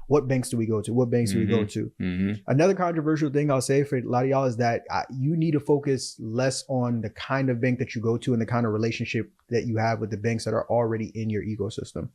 what banks do we go to? What banks do we go to? Another controversial thing I'll say for a lot of y'all is that you need to focus less on the kind of bank that you go to and the kind of relationship that you have with the banks that are already in your ecosystem.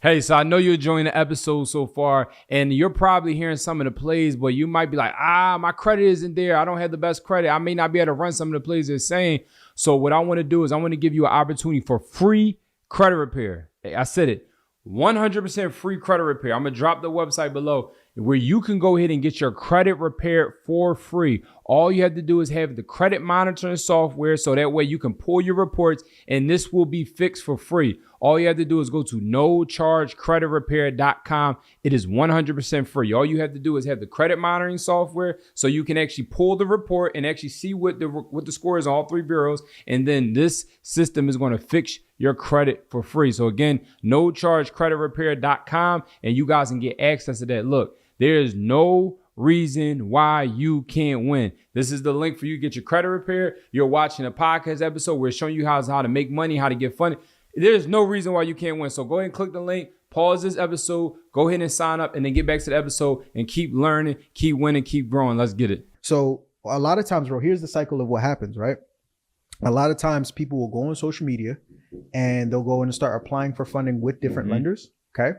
Hey, so I know you're enjoying the episode so far, and you're probably hearing some of the plays, but you might be like, my credit isn't there. I don't have the best credit. I may not be able to run some of the plays they're saying. So what I want to do is I want to give you an opportunity for free credit repair. I said it, 100% free credit repair. I'm going to drop the website below where you can go ahead and get your credit repaired for free. All you have to do is have the credit monitoring software so that way you can pull your reports and this will be fixed for free. All you have to do is go to nochargecreditrepair.com. It is 100% free. All you have to do is have the credit monitoring software so you can actually pull the report and actually see what the score is on all 3 bureaus. And then this system is going to fix your credit for free. So again, nochargecreditrepair.com, and you guys can get access to that. Look, there is no reason why you can't win. This is the link for you to get your credit repair. You're watching a podcast episode where it's showing you how to make money, how to get funded. There's no reason why you can't win. So go ahead and click the link, pause this episode, go ahead and sign up, and then get back to the episode and keep learning, keep winning, keep growing. Let's get it. So a lot of times, bro, here's the cycle of what happens, right? A lot of times people will go on social media and they'll go in and start applying for funding with different lenders, okay?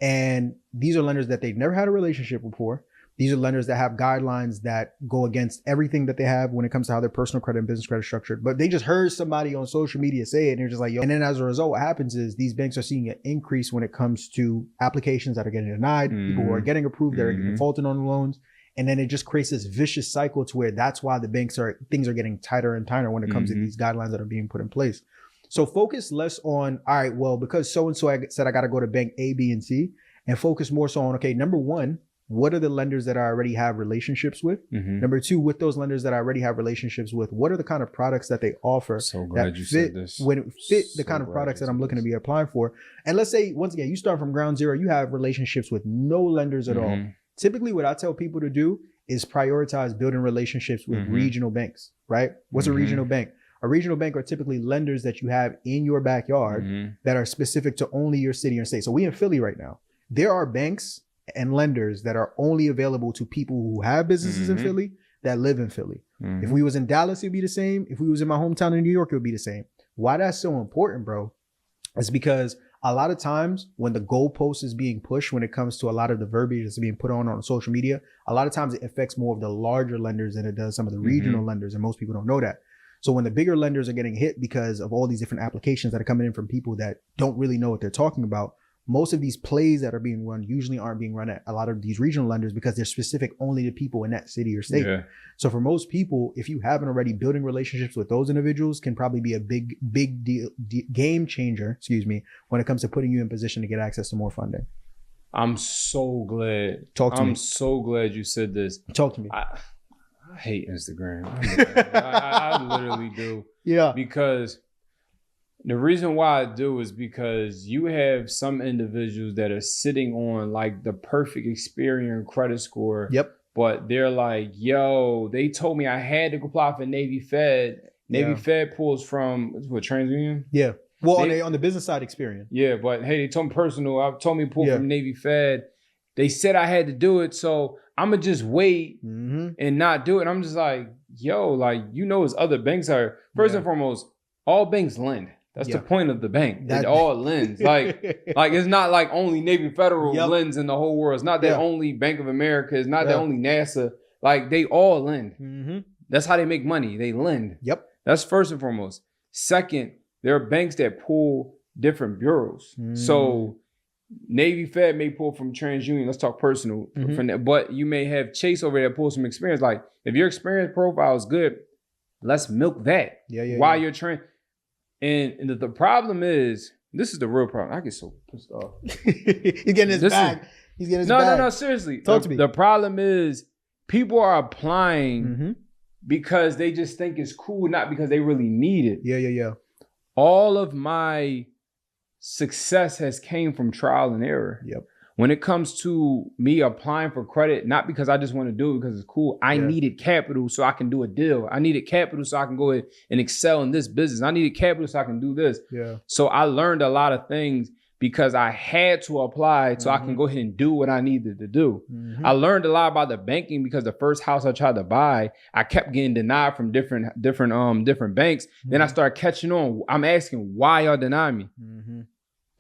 And these are lenders that they've never had a relationship before. These are lenders that have guidelines that go against everything that they have when it comes to how their personal credit and business credit is structured. But they just heard somebody on social media say it and they're just like, yo. And then as a result, what happens is these banks are seeing an increase when it comes to applications that are getting denied, people who are getting approved, that are defaulting on the loans. And then it just creates this vicious cycle to where that's why things are getting tighter and tighter when it comes to these guidelines that are being put in place. So focus less on, all right, well, because so-and-so said I got to go to bank A, B, and C, and focus more so on, okay, number one, what are the lenders that I already have relationships with? Number two, with those lenders that I already have relationships with, what are the kind of products that they offer that fit the kind of products that I'm looking to be applying for? And let's say, once again, you start from ground zero, you have relationships with no lenders at all. Typically, what I tell people to do is prioritize building relationships with regional banks, right? What's a regional bank? A regional bank are typically lenders that you have in your backyard that are specific to only your city or state. So we in Philly right now. There are banks and lenders that are only available to people who have businesses in Philly that live in Philly. If we was in Dallas, it'd be the same. If we was in my hometown in New York, it would be the same. Why that's so important, bro, is because a lot of times when the goalpost is being pushed, when it comes to a lot of the verbiage that's being put on social media, a lot of times it affects more of the larger lenders than it does some of the regional lenders. And most people don't know that. So when the bigger lenders are getting hit because of all these different applications that are coming in from people that don't really know what they're talking about, most of these plays that are being run usually aren't being run at a lot of these regional lenders because they're specific only to people in that city or state. So for most people, if you haven't already, building relationships with those individuals can probably be a big deal, game changer, when it comes to putting you in position to get access to more funding. I'm so glad. I'm so glad you said this. Talk to me. I hate Instagram. I literally do. Yeah. Because the reason why I do is because you have some individuals that are sitting on like the perfect Experian credit score. Yep. But they're like, yo, they told me I had to apply for Navy Fed. Navy Fed pulls from TransUnion? Yeah. Well, on the business side, Experian. Yeah, but hey, they told me told me to pull from Navy Fed. They said I had to do it, so I'm going to just wait and not do it. I'm just like, yo, like, it's other banks are. First and foremost, all banks lend. That's the point of the bank. It all lends. Like it's not like only Navy Federal lends in the whole world. It's not that only Bank of America. It's not that only NASA. Like they all lend. That's how they make money. They lend. Yep. That's first and foremost. Second, there are banks that pull different bureaus. So Navy Fed may pull from TransUnion. Let's talk personal. But you may have Chase over there that pulls from Experian. Like if your Experian profile is good, let's milk that. While you're trying. And the problem is, this is the real problem. I get so pissed off. He's getting his bag. He's getting his bag. No, seriously. Talk to me. The problem is people are applying because they just think it's cool, not because they really need it. Yeah. All of my success has came from trial and error. Yep. When it comes to me applying for credit, not because I just want to do it because it's cool. I needed capital so I can do a deal. I needed capital so I can go ahead and excel in this business. I needed capital so I can do this. Yeah. So I learned a lot of things because I had to apply so I can go ahead and do what I needed to do. I learned a lot about the banking because the first house I tried to buy, I kept getting denied from different banks. Then I started catching on. I'm asking why y'all deny me.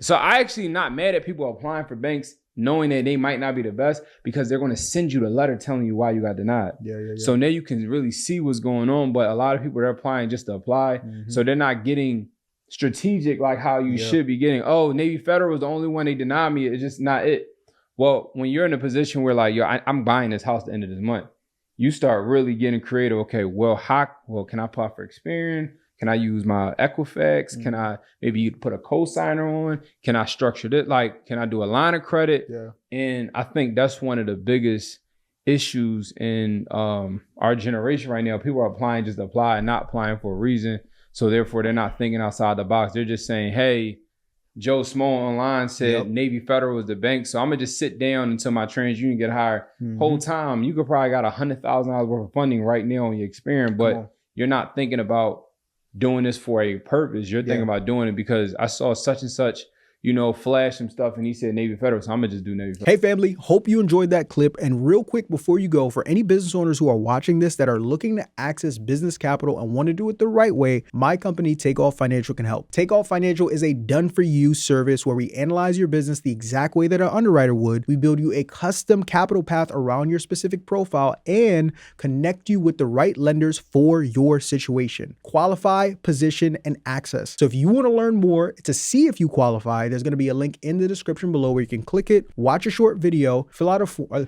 So I actually not mad at people applying for banks knowing that they might not be the best, because they're going to send you the letter telling you why you got denied. So now you can really see what's going on. But a lot of people, they're applying just to apply. So they're not getting strategic like how you should be getting. Oh, Navy Federal was the only one they denied me. It's just not it. Well, when you're in a position where like, yo, I'm buying this house at the end of this month, you start really getting creative. Okay, well, can I apply for Experian? Can I use my Equifax? Can I maybe put a cosigner on? Can I structure it? Like, can I do a line of credit? And I think that's one of the biggest issues in our generation right now. People are applying just to apply and not applying for a reason. So therefore, they're not thinking outside the box. They're just saying, hey, Joe Small online said Navy Federal was the bank, so I'm going to just sit down until my TransUnion get hired. Whole time, you could probably got $100,000 worth of funding right now on your Experian, but you're not thinking about doing this for a purpose. You're thinking about doing it because I saw such and such, flash some stuff and he said Navy Federal, so I'm gonna just do Navy Federal. Hey family, hope you enjoyed that clip. And real quick before you go, for any business owners who are watching this that are looking to access business capital and want to do it the right way, my company Takeoff Financial can help. Takeoff Financial is a done-for-you service where we analyze your business the exact way that an underwriter would. We build you a custom capital path around your specific profile and connect you with the right lenders for your situation. Qualify, position, and access. So if you want to learn more to see if you qualify, there's going to be a link in the description below where you can click it, watch a short video, fill out a form.